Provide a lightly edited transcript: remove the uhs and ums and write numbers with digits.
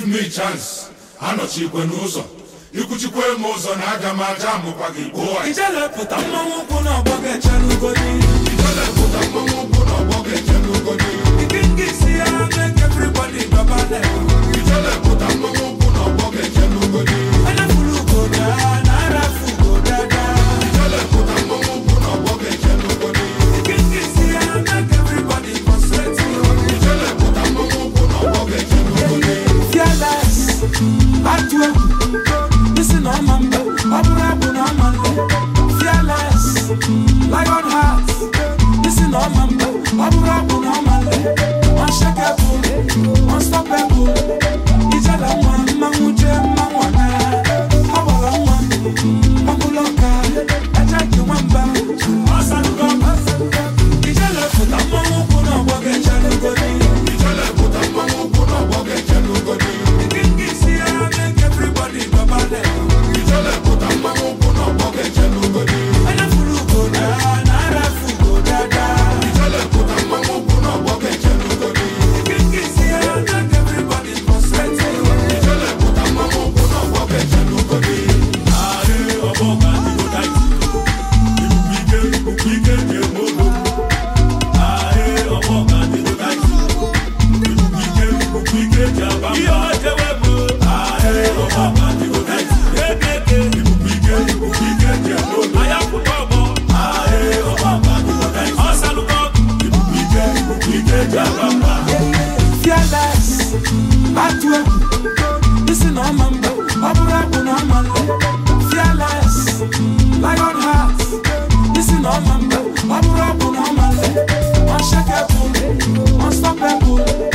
give me chance. Anochikwe n'ụzọ. Ikuchikwe m ụzọ na aga m aja amụkwa gị boy. Ijele pụta mmanwụ ụkwụ n'ọgbọ ga-echelugodi. Ijele pụta mmanwụ ụkwụ n'ọgbọ ga-echelugodi. Ikingi si ya make everybody babale. Ijele pụta mmanwụ ụkwụ n'ọgbọ ga-echelugodi. Anafulu goda na arafu godada. Ijele pụta mmanwụ ụkwụ n'ọgbọ ga-echelugodi. Ikingi si ya make everybody concentrate. Ijele pụta mmanwụ ụkwụ n'ọgbọ ga-echelugodi. Fearless, atwe. Listen on mamba, aburabu na mande. Fearless, lion heart. Listen on mamba, aburabu na mande. Unshakable, unstoppable. Ijala mwa muje mwana. Abala mwa, abuloka. Ajaki wamba, asaluka. Ijala futa mwa kuna wage chalugodi. Ijele pụta mmanwụ ụkwụ n'ọgbọ ga-echelugodi. Ikingi si ya make everybody babale. Ijele pụta mmanwụ ụkwụ n'ọgbọ ga-echelugodi. Anafulu goda na arafu godada. Ijele pụta mmanwụ ụkwụ n'ọgbọ ga-echelugodi. Ikingi si ya make everybody concentrate. Ijele pụta mmanwụ ụkwụ n'ọgbọ ga-echelugodi. Fearless, atwe. Listen on mamba, aburabu na mande. Fearless, lion heart. Listen on mamba, aburabu na mande. Unshakable, unstoppable.